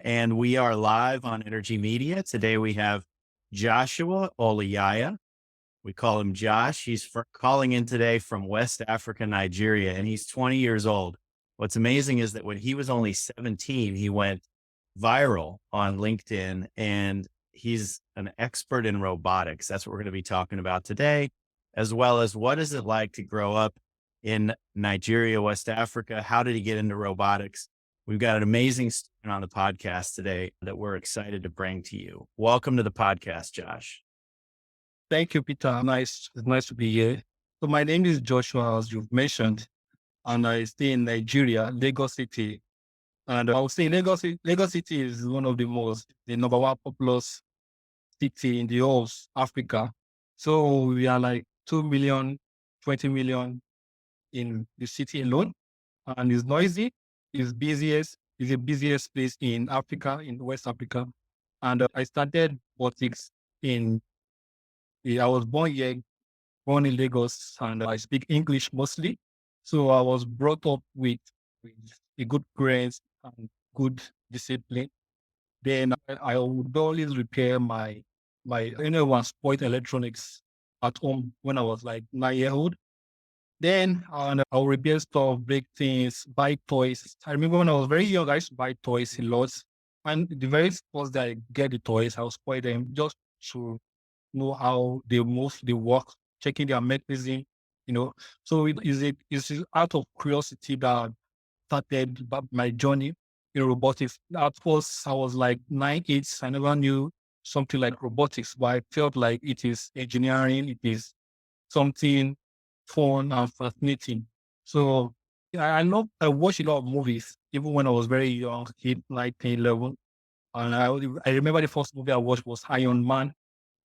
And we are live on Energy Media. Today we have Joshua Olaiya. We call him Josh. Calling in today from West Africa, Nigeria, and he's 20 years old. What's amazing is that when he was only 17, he went viral on LinkedIn, and he's an expert in robotics. That's what we're going to be talking about today, as well as what is it like to grow up in Nigeria, West Africa? How did he get into robotics? We've got an amazing student on the podcast today that we're excited to bring to you. Welcome to the podcast, Josh. Thank you, Peter. It's nice to be here. So my name is Joshua, as you've mentioned, and I stay in Nigeria, Lagos City. And I would say Lagos City is one of the number one populous city in the whole of Africa. So we are like 2 million, 20 million in the city alone. And it's noisy, it's the busiest place in Africa, in West Africa. And I started robotics I was born in Lagos, and I speak English mostly. So I was brought up with a good parents and good discipline. Then I would always repair my anyone spoiled electronics at home when I was like 9 year old. Then I'll repair stuff, break things, buy toys. I remember when I was very young, I used to buy toys a lot. And the very first day I get the toys, I'll spoil them just to know how they move, they work, checking their mechanism, you know. So it's out of curiosity that started my journey in robotics. At first, I was like 9, 8. I never knew something like robotics, but I felt like it is engineering, it is something fun and fascinating. So yeah, I watched a lot of movies, even when I was very young, 8, 9, 10, 11. And I remember the first movie I watched was Iron Man.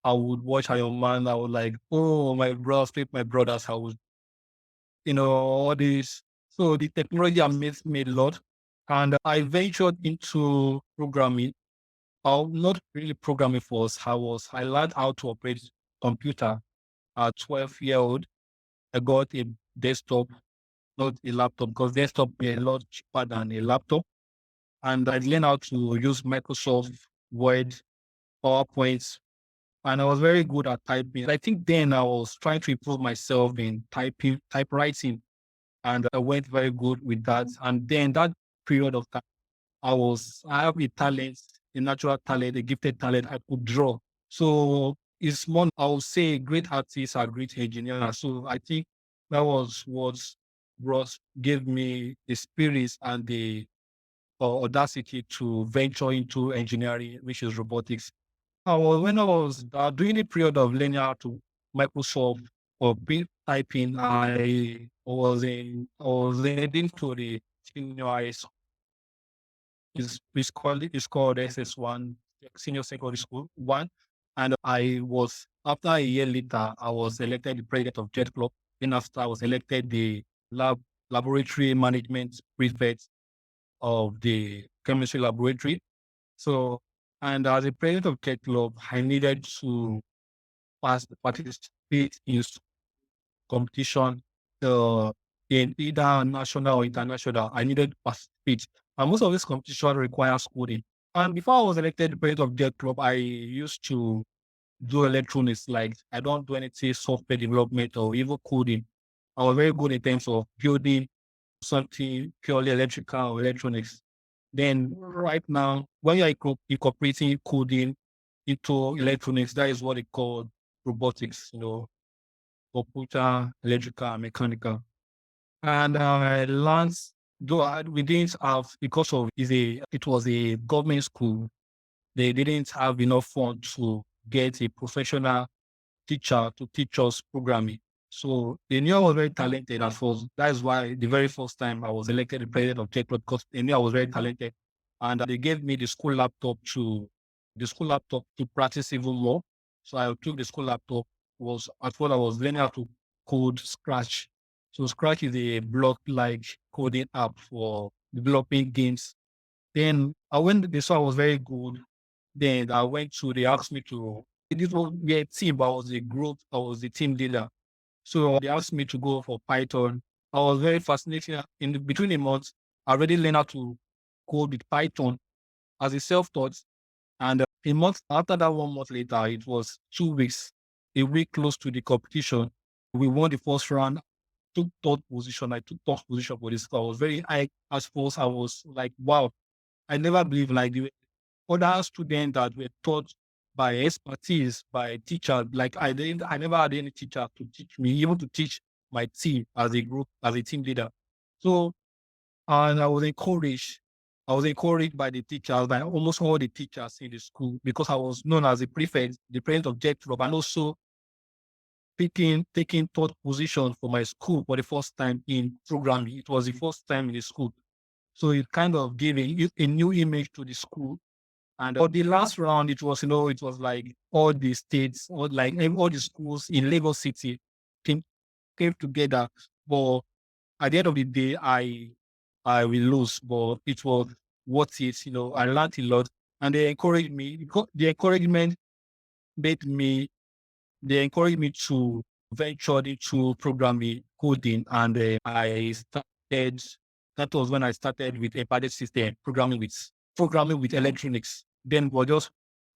I would watch Iron Man. I would like, oh, my brothers, my brothers. I would, all this. So the technology amazed me a lot. And I ventured into programming. Not really programming first. I learned how to operate computer at 12-year-old. I got a desktop, not a laptop, because desktop were a lot cheaper than a laptop. And I learned how to use Microsoft Word, PowerPoint, and I was very good at typing. I think then I was trying to improve myself in typewriting, and I went very good with that. And then that period of time, I have a talent, a natural talent, a gifted talent. I could draw. So it's more, I would say great artists are great engineers. So I think that was what gave me the spirit and the audacity to venture into engineering, which is robotics. When I was during the period of learning how to Microsoft or typing, I was heading to the senior high school. It's called SS1, senior secondary school one. And I was after a year later, I was elected the president of Jet Club. Then after I was elected the laboratory management prefect of the chemistry laboratory. So, and as a president of Jet Club, I needed to participate in competition in either national or international. I needed to participate. And most of this competition requires coding. And before I was elected the president of Jet Club, I used to do electronics. Like I don't do anything software development or even coding. I was very good in terms of building something purely electrical or electronics. Then right now, when you're incorporating coding into electronics, that is what they call robotics, computer, electrical, and mechanical. And I learned, we didn't have, because of it was a government school, they didn't have enough funds to get a professional teacher to teach us programming. So they knew I was very talented at first. That is why the very first time I was elected the president of Tech Club, because they knew I was very talented. And they gave me the school laptop to practice even more. So I took the school laptop. Was at first I was learning how to code Scratch. So Scratch is a block like coding app for developing games. Then when they saw I was very good, then they asked me to, this was we a team, but I was a group, I was the team leader. So they asked me to go for Python. I was very fascinated. Between the months, I already learned how to code with Python. as a self-taught. And a month after that, 1 month later, it was 2 weeks, a week close to the competition. We won the first round, took third position. I took third position for this score. I was very high at first. I was like, wow, I never believed like the other students that were taught by expertise, by teachers. Like I never had any teacher to teach me, even to teach my team as a group, as a team leader. So, and I was encouraged. I was encouraged by the teachers, by almost all the teachers in the school, because I was known as a prefect, the president of Jet Club, and also taking third position for my school for the first time in programming. It was the first time in the school. So it kind of gave a new image to the school. And for the last round, it was, it was like all the states, or like all the schools in Lagos City came, came together. But at the end of the day, I will lose, but it was worth it. I learned a lot, and they encouraged me. The encouragement made me they encouraged me to venture into programming, coding, and I started. That was when I started with embedded system programming with electronics. Then was just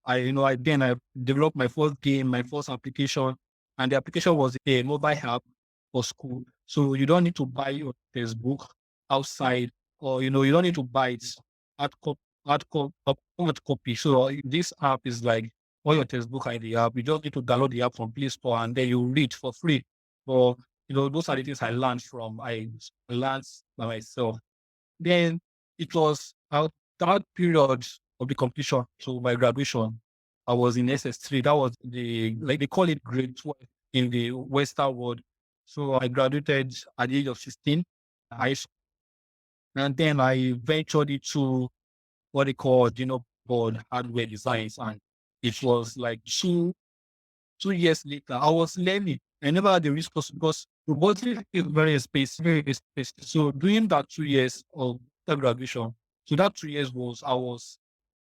I developed my first game, my first application, and the application was a mobile app for school. So you don't need to buy your textbook outside, or you don't need to buy it hard copy. Hard copy. So this app is like all your textbook are in the app. You just need to download the app from Play Store, and then you read for free. But those are the things I learned from. I learned by myself. Then it was out that period of the completion. So my graduation, I was in SS3. That was like they call it grade 12 in the Western world. So I graduated at the age of 16. I and then I ventured into what they call board hardware designs, and it was like 2 years later, I was learning. I never had the resource because robotics is very expensive, very expensive. So during that 2 years of the graduation, so that 2 years was I was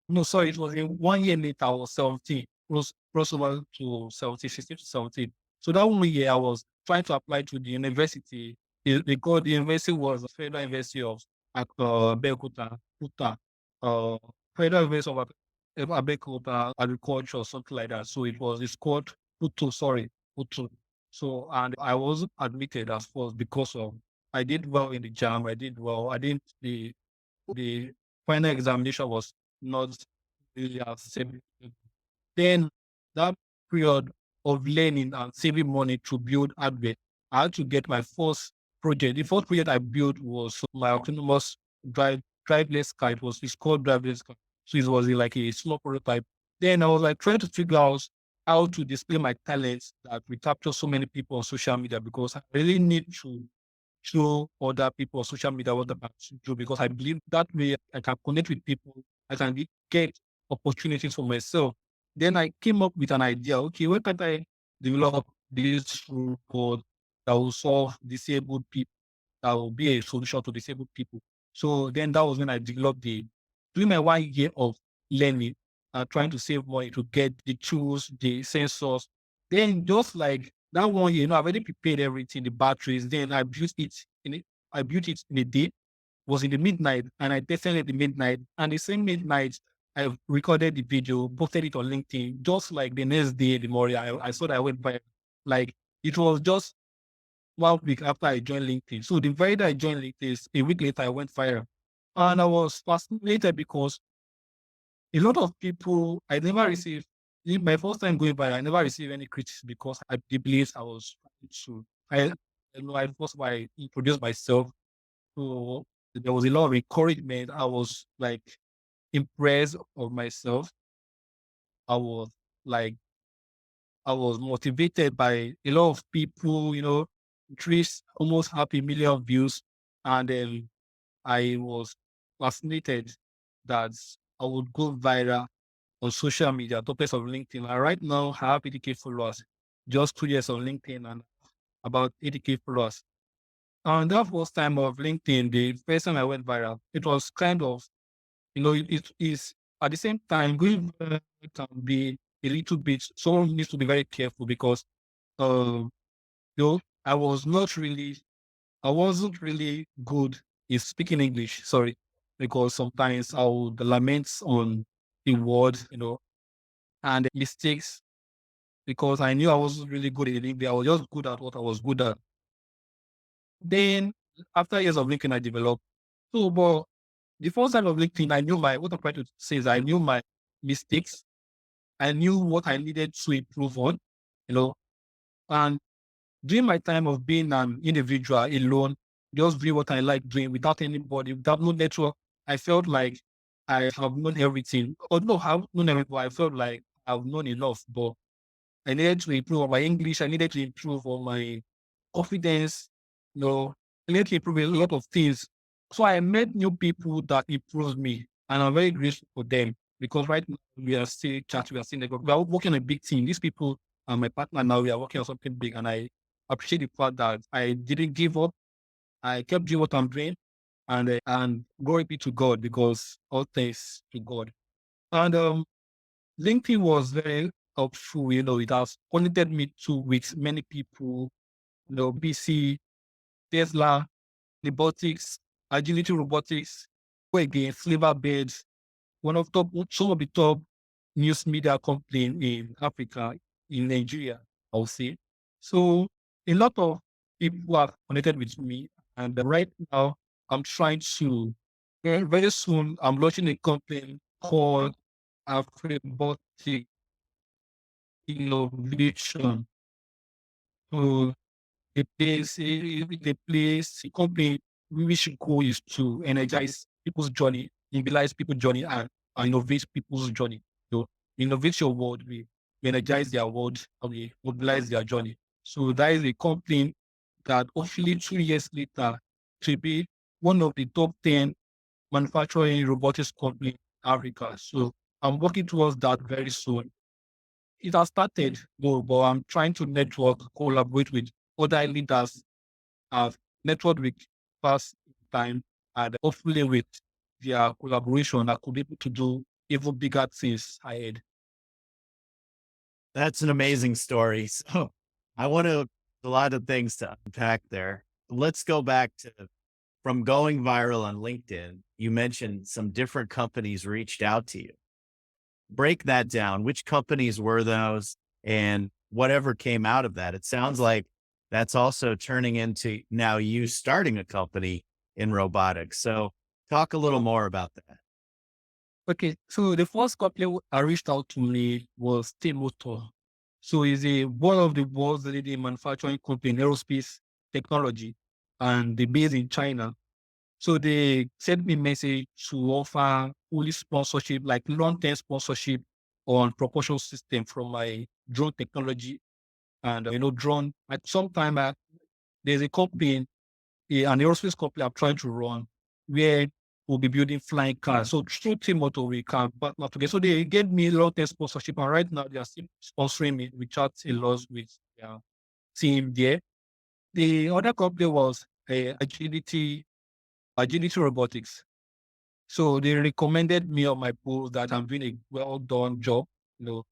no, sorry, it was in 1 year later, I was 17, crossover to 17, 16 to 17. So that 1 year, I was trying to apply to the university. The university was Federal University of Abeokuta, Kuta, uh, Federal University of Abeokuta Agriculture, or something like that. So it's called Putu, sorry, Putu. So, and I was admitted as first because of, I did well in the jam, I did well. I didn't, the final examination was not really accepted. Then that period of learning and saving money to build hardware, I had to get my first project. The first project I built was my autonomous driveless car. It's called driveless car. So it was like a small prototype. Then I was like trying to figure out how to display my talents that we capture so many people on social media, because I really need to show other people on social media what I'm about to do, because I believe that way I can connect with people. I can get opportunities for myself. Then I came up with an idea. Okay, why can't I develop this robot that will solve disabled people? That will be a solution to disabled people. So then that was when I developed during my 1 year of learning, trying to save money to get the tools, the sensors. Then just like that 1 year, I've already prepared everything, the batteries. Then I built it in a day, was in the midnight, and I tested it in the midnight. And the same midnight, I recorded the video, posted it on LinkedIn. Just like the next day in the morning, I saw that I went by. Like it was just 1 week after I joined LinkedIn. So the very day I joined LinkedIn, a week later, I went viral. And I was fascinated because a lot of people, I never received, in my first time going viral, I never received any critics because I believed I was trying to, I first of all, I introduced myself. So there was a lot of encouragement. I was like impressed of myself. I was like, I was motivated by a lot of people, reached almost half a million views. And then I was fascinated that I would go viral on social media, top of LinkedIn. And right now, I have 80K followers, just 2 years on LinkedIn and about 80K followers. And that first time of LinkedIn, the first time I went viral, it was kind of, it is at the same time, going viral can be a little bit, someone needs to be very careful because, uh, I was not really, I wasn't really good in speaking English. Sorry. because sometimes I would lament on the word, and mistakes because I knew I wasn't really good at it. I was just good at what I was good at. Then after years of LinkedIn, I developed. So, but the first time of LinkedIn, I knew what I'm trying to say is I knew my mistakes. I knew what I needed to improve on, you know, and during my time of being an individual alone, just doing what I like doing without anybody, without no network, I felt like I have known everything. Although I have known everything, I felt like I've known enough, but I needed to improve on my English. I needed to improve on my confidence. I needed to improve a lot of things. So I met new people that improved me, and I'm very grateful for them because right now we are still chatting, we are still networking. We are working on a big team. These people are my partner now. We are working on something big, and I appreciate the fact that I didn't give up. I kept doing what I'm doing, and glory be to God because all thanks to God. And LinkedIn was very helpful. It has connected me to with many people. BC, Tesla, robotics, agility robotics, go again, Silverbird, some of the top news media company in Africa, in Nigeria, I would say. So a lot of people are connected with me, and right now I'm trying to. Very soon, I'm launching a company called Afribotic Innovation. So the company we should go is to energize people's journey, mobilize people's journey, and innovate people's journey. So innovate your world, we energize their world, and we mobilize their journey. So that is a company that hopefully 2 years later to be one of the top 10 manufacturing robotics company in Africa. So I'm working towards that very soon. It has started, but I'm trying to network, collaborate with other leaders I've networked with past time, and hopefully with their collaboration, I could be able to do even bigger things ahead. That's an amazing story. So I want to, a lot of things to unpack there. Let's go back to from going viral on LinkedIn. You mentioned some different companies reached out to you. Break that down. Which companies were those and whatever came out of that? It sounds like that's also turning into now you starting a company in robotics. So talk a little more about that. Okay, so the first company I reached out to me was Motor. So it's one of the world's leading manufacturing company in aerospace technology, and they're based in China. So they sent me a message to offer fully sponsorship, like long-term sponsorship on propulsion system from my drone technology and drone. At some time, there's a company, an aerospace company I'm trying to run, where we'll be building flying cars. So through Team Motor, we can partner together. So they gave me long-term sponsorship, and right now they are still sponsoring me. We chat a lot with their team there. The other company was Agility Robotics. So they recommended me on my post that I'm doing a well done job. You know,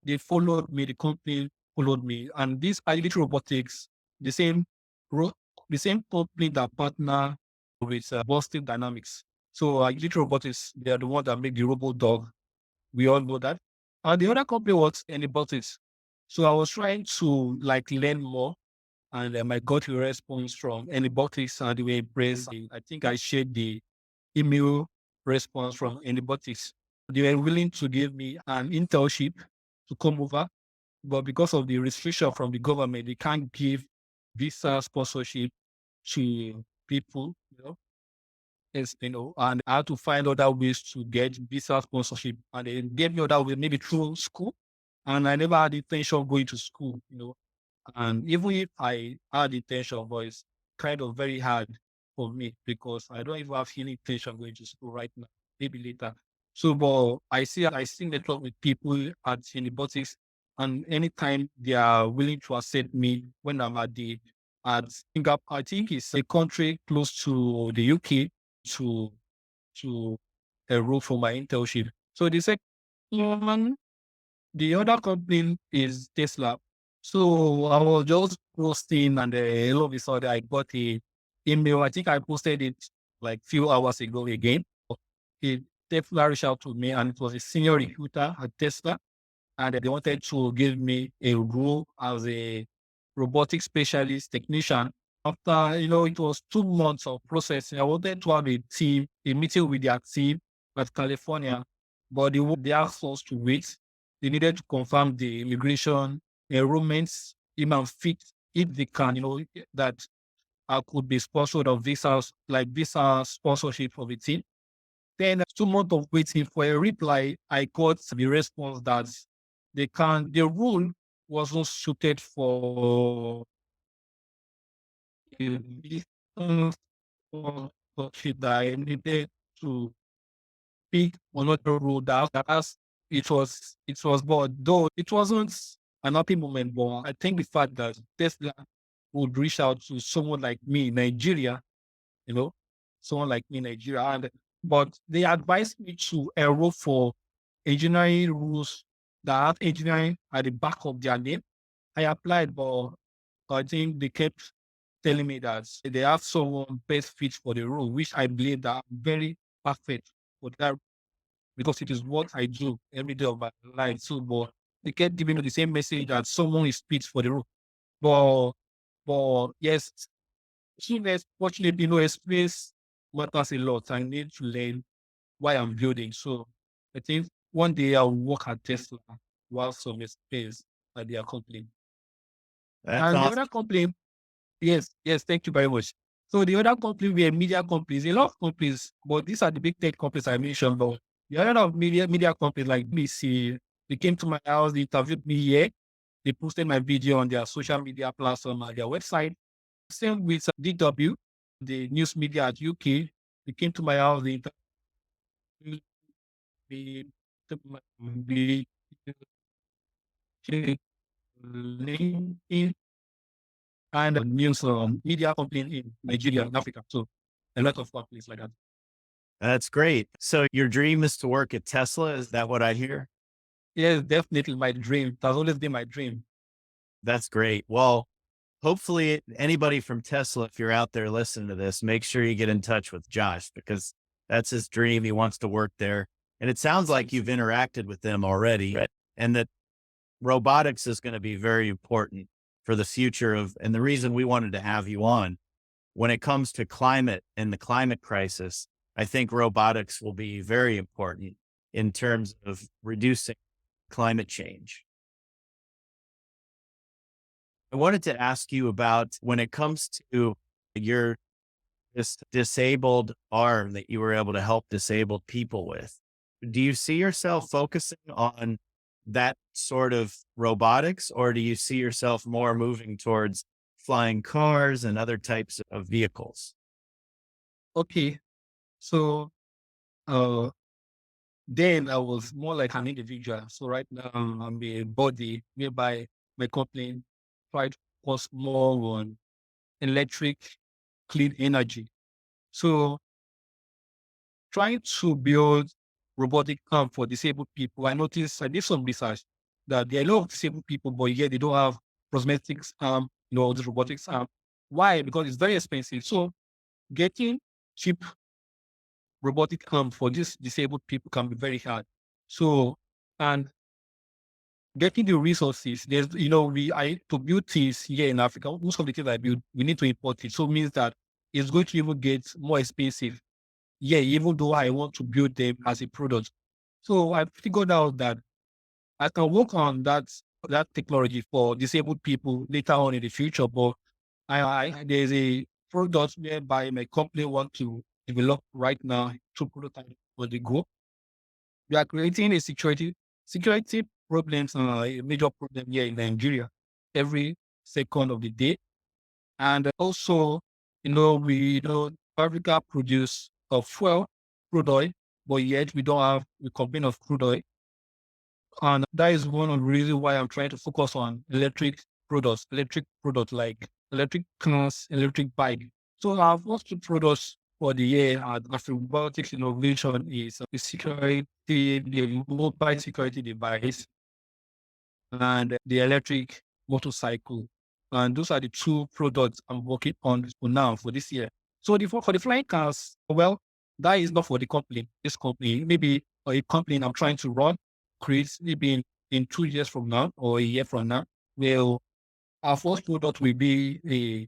they followed me, the company followed me. And this Agility Robotics, the same ro- the same company that partner with Boston Dynamics. So Agility Robotics, they are the one that make the robot dog. We all know that. And the other company was Anybotics. So I was trying to like learn more, and I got a response from Anybotics, and they were impressed. I think I shared the email response from Anybotics. They were willing to give me an internship to come over, but because of the restriction from the government, they can't give visa sponsorship to people, and I had to find other ways to get visa sponsorship. And they gave me other ways, maybe through school. And I never had the intention of going to school. And even if I had intention, but it's kind of very hard for me because I don't even have any intention going to school right now, maybe later. So, but I see network with people at robotics, and anytime they are willing to accept me when I'm at Singapore, I think it's a country close to the UK to to enroll for my internship. So they said, the other company is Tesla. So I was just posting, and all of a sudden I got a email. I think I posted it like few hours ago again. He definitely reached out to me, and it was a senior recruiter at Tesla, and they wanted to give me a role as a robotic specialist technician. After, it was 2 months of processing, I wanted to have a meeting with their team at California, but they asked us to wait. They needed to confirm the immigration enrollments, even fit if they can, that I could be sponsored of visas, like visa sponsorship for the team. Then 2 months of waiting for a reply, I got the response that the rule wasn't suited for a visa sponsorship, that I needed to pick another role that as but though it wasn't an happy moment, but I think the fact that Tesla would reach out to someone like me in Nigeria, you know, someone like me in Nigeria. But they advised me to enroll for engineering rules that have engineering at the back of their name. I applied, but I think they kept telling me that they have someone best fit for the role, which I believe that I'm very perfect for that, because it is what I do every day of my life. So, but they kept giving me the same message that someone is fit for the role. But, but yes, Keynes, fortunately, experience matters a lot. I need to learn why I'm building. So I think one day I'll work at Tesla while some experience at their company. That's And the awesome. other company, yes, yes, thank you very much. So the other company were media companies, a lot of companies, but these are the big tech companies I mentioned. But the other of media companies like BBC, they came to my house, they interviewed me here, they posted my video on their social media platform and their website. Same with DW, the news media at UK. They came to my house, they interviewed me, took my video, LinkedIn, and news media company in Nigeria and Africa. So a lot of companies like that. That's great. So your dream is to work at Tesla. Is that what I hear? Yes, definitely my dream. It has always been my dream. That's great. Well, hopefully anybody from Tesla, if you're out there listening to this, make sure you get in touch with Josh because that's his dream. He wants to work there. And it sounds like you've interacted with them already, right, and that robotics is going to be very important for the future of, and the reason we wanted to have you on when it comes to climate and the climate crisis, I think robotics will be very important in terms of reducing climate change. I wanted to ask you about when it comes to your this disabled arm that you were able to help disabled people with. Do you see yourself focusing on that sort of robotics, or do you see yourself more moving towards flying cars and other types of vehicles? Okay. So uh then I was more like an individual. So right now I'm a body whereby my company try to focus more on electric clean energy. So trying to build robotic arm for disabled people, I did some research that there are a lot of disabled people, but yet they don't have prosthetics arm, this robotics arm. Why? Because it's very expensive. So getting cheap robotic arm for these disabled people can be very hard. So, and getting the resources, to build things here in Africa, most of the things I build, we need to import it. So it means that it's going to even get more expensive. Yeah, even though I want to build them as a product. So I figured out that I can work on that technology for disabled people later on in the future. But there's a product whereby my company want to develop right now, two prototypes for the go. We are creating a security problems, a major problem here in Nigeria every second of the day. And also, Africa produce fuel, crude oil, but yet we complain of crude oil. And that is one of the reasons why I'm trying to focus on electric products like electric cars, electric bike. So our first two products for the year at robotics innovation is the mobile security device and the electric motorcycle. And those are the two products I'm working on for now for this year. So for the flying cars, well, that is not for the company. This company, maybe a company I'm trying to run, create maybe in 2 years from now or a year from now, will our first product will be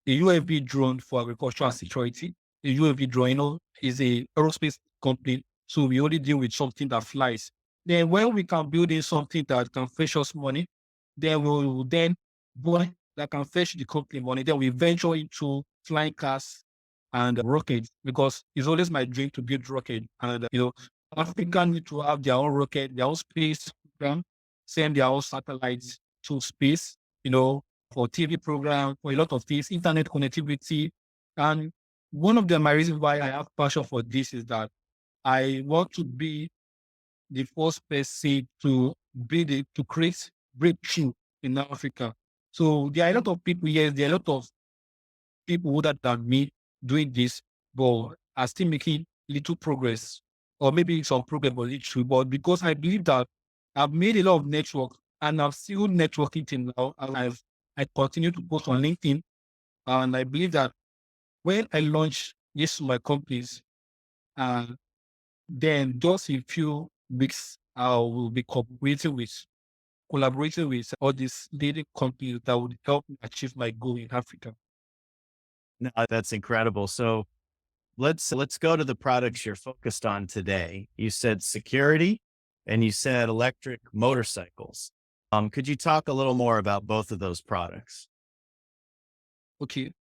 a UAV drone for agricultural and security. A UAV drone, is a aerospace company. So we only deal with something that flies. Then when we can build in something that can fetch us money, then we will then buy that can fetch the company money. Then we venture into flying cars and rockets because it's always my dream to build rocket. And Africa need to have their own rocket, their own space program, send their own satellites to space. For TV program, for a lot of things, internet connectivity. And one of my reasons why I have passion for this is that I want to be the first person to to create breakthrough in Africa. So there are a lot of people, yes, there are a lot of people older than me doing this, but are still making little progress, or maybe some progress, but little. But because I believe that I've made a lot of network and I'm still networking till now, and I continue to post on LinkedIn, and I believe that when I launch this my companies, and then just in few weeks, I will be collaborating with all these leading companies that would help me achieve my goal in Africa. No, that's incredible. So let's go to the products you're focused on today. You said security and you said electric motorcycles. Could you talk a little more about both of those products? Okay.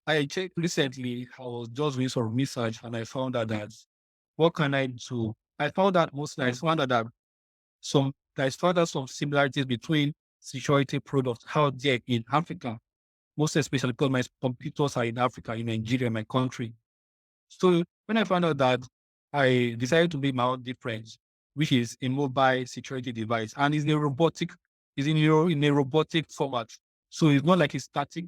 I checked recently, I was just doing some research and I found out that what can I do? I found out that some similarities between security products out there in Africa, most especially because my competitors are in Africa, in Nigeria, my country. So when I found out that, I decided to make my own difference, which is a mobile security device, and is in a robotic format. So it's not like a static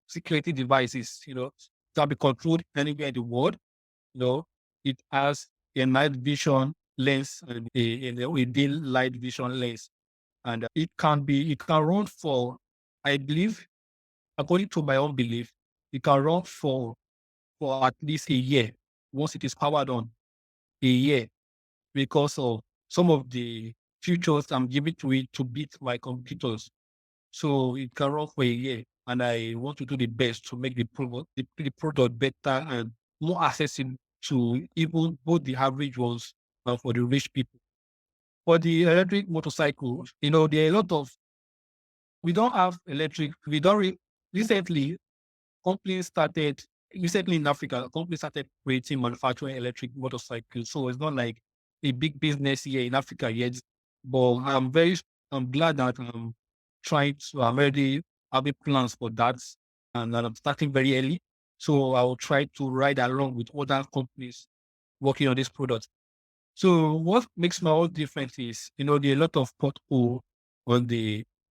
security devices, can be controlled anywhere in the world. You know, it has a night vision lens and a day light vision lens, and it can run for, I believe, according to my own belief, it can run for at least a year once it is powered on, a year, because of some of the features I'm giving to it to beat my competitors. So it can run for a year, and I want to do the best to make the product better and more accessible to even both the average ones and for the rich people. For the electric motorcycle, there are a lot of we don't have electric. We don't recently companies started recently in Africa. Companies started creating manufacturing electric motorcycles. So it's not like a big business here in Africa yet. But I'm glad that I'm already having plans for that, and that I'm starting very early. So I will try to ride along with other companies working on this product. So what makes my own difference is, there are a lot of pothole on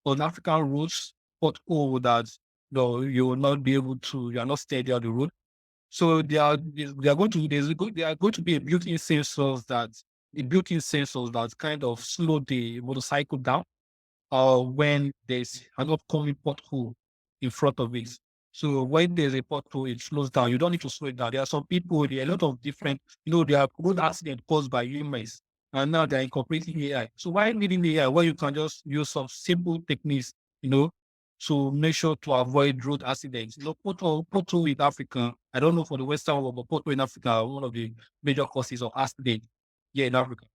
on African roads, pothole that you will not be able to, you are not steady on the road. So there are going to be a built-in sensors that kind of slow the motorcycle down, when there's an upcoming pothole in front of it. So when there's a pothole, it slows down. You don't need to slow it down. There are some people, there are a lot of different, there are road accidents caused by humans, and now they're incorporating AI. So why needing AI? Well, you can just use some simple techniques, you know, to make sure to avoid road accidents. Pothole in Africa, I don't know for the Western world, but pothole in Africa are one of the major causes of accident here in Africa.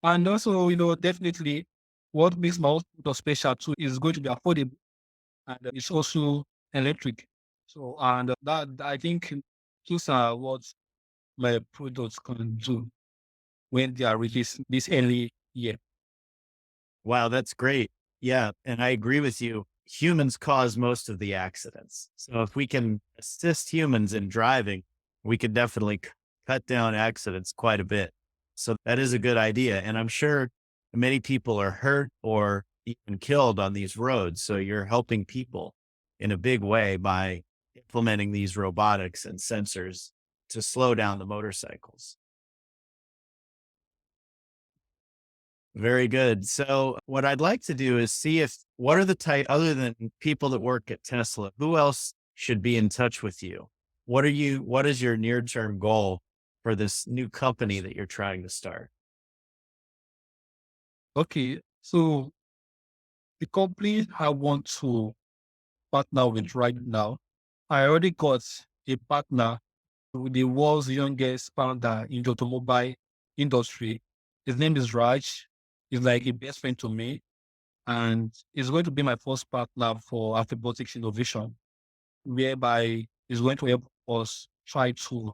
And also, definitely what makes my own product special too is going to be affordable, and it's also electric. So, and that I think those are what my products can do when they are released this early year. Wow, that's great. Yeah. And I agree with you. Humans cause most of the accidents. So if we can assist humans in driving, we could definitely cut down accidents quite a bit. So that is a good idea. And I'm sure many people are hurt or even killed on these roads. So you're helping people in a big way by implementing these robotics and sensors to slow down the motorcycles. Very good. So what I'd like to do is see if what are the type other than people that work at Tesla, who else should be in touch with you? what is your near term goal for this new company that you're trying to start? Okay, so the company I want to partner with right now, I already got a partner with the world's youngest founder in the automobile industry. His name is Raj. He's like a best friend to me, and he's going to be my first partner for robotics innovation, whereby he's going to help us try to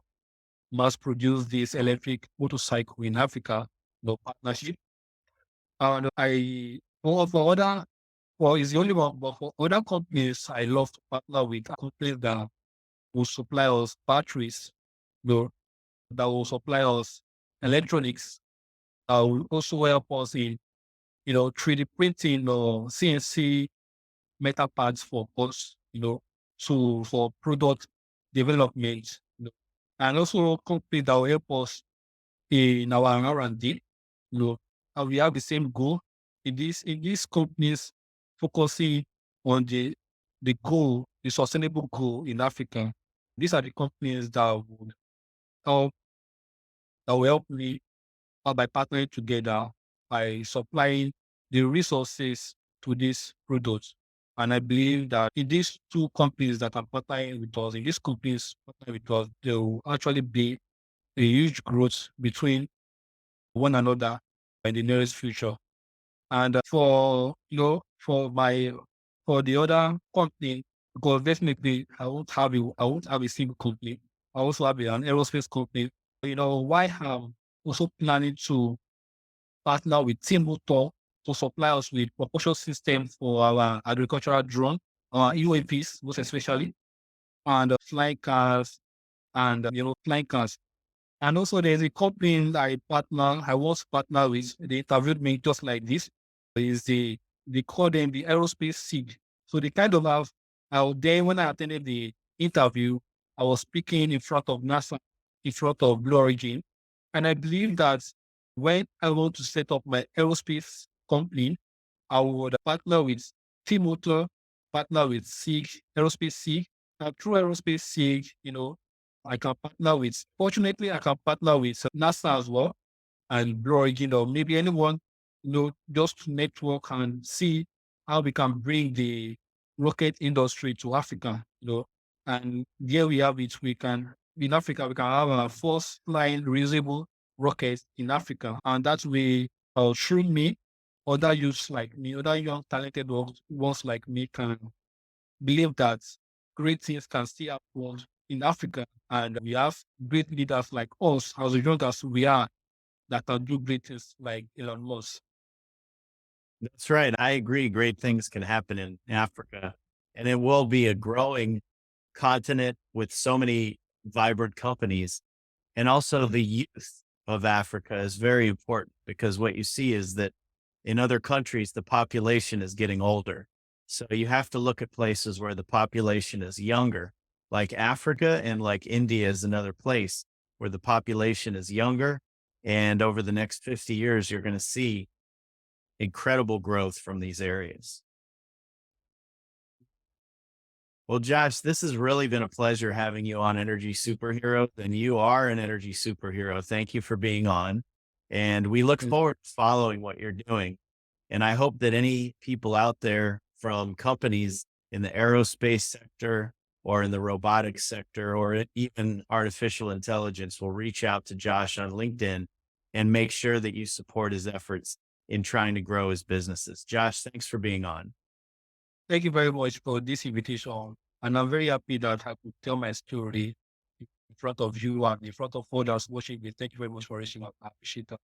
mass produce this electric motorcycle in Africa, partnership. And I, for other, well, it's the only one, but for other companies, I love to partner with companies that will supply us batteries, you know, that will supply us electronics, that will also help us in, 3D printing or CNC metal parts for us, for product development, and also companies that will help us in our R&D, and we have the same goal in these companies focusing on the goal, the sustainable goal in Africa. These are the companies help that will help me by partnering together by supplying the resources to these products. And I believe that in these two companies that are partnering with us, in these companies partnering with us, there will actually be a huge growth between one another in the nearest future. And for the other company, because definitely I won't have a single company. I also have an aerospace company. Why I'm also planning to partner with Team Motor to supply us with propulsion systems for our agricultural drone, our UAPs, most especially, and flying cars and flying cars. And also there's a company that I was partner with. They interviewed me just like this. Is they call them the aerospace SIG. So they kind of have out there when I attended the interview, I was speaking in front of NASA, in front of Blue Origin. And I believe that when I want to set up my aerospace company, I would partner with T-Motor, partner with SIG, aerospace SIG. And through aerospace SIG, I can partner with, fortunately, I can partner with NASA as well and Blue Origin or maybe anyone, just to network and see how we can bring the rocket industry to Africa, and here we have it. In Africa, we can have our first flying reusable rockets in Africa. And that way, through me, other youths like me, other young talented ones like me can believe that great things can still happen in Africa. And we have great leaders like us, as young as we are, that can do great things like Elon Musk. That's right. I agree. Great things can happen in Africa, and it will be a growing continent with so many vibrant companies. And also, the youth of Africa is very important because what you see is that in other countries, the population is getting older. So you have to look at places where the population is younger, like Africa and like India is another place where the population is younger. And over the next 50 years, you're going to see incredible growth from these areas. Well, Josh, this has really been a pleasure having you on Energy Superhero, and you are an energy superhero. Thank you for being on. And we look Yes. forward to following what you're doing. And I hope that any people out there from companies in the aerospace sector or in the robotics sector or even artificial intelligence will reach out to Josh on LinkedIn and make sure that you support his efforts in trying to grow his businesses. Josh, thanks for being on. Thank you very much for this invitation. And I'm very happy that I could tell my story in front of you and in front of others watching me. Thank you very much for reaching out. I appreciate that.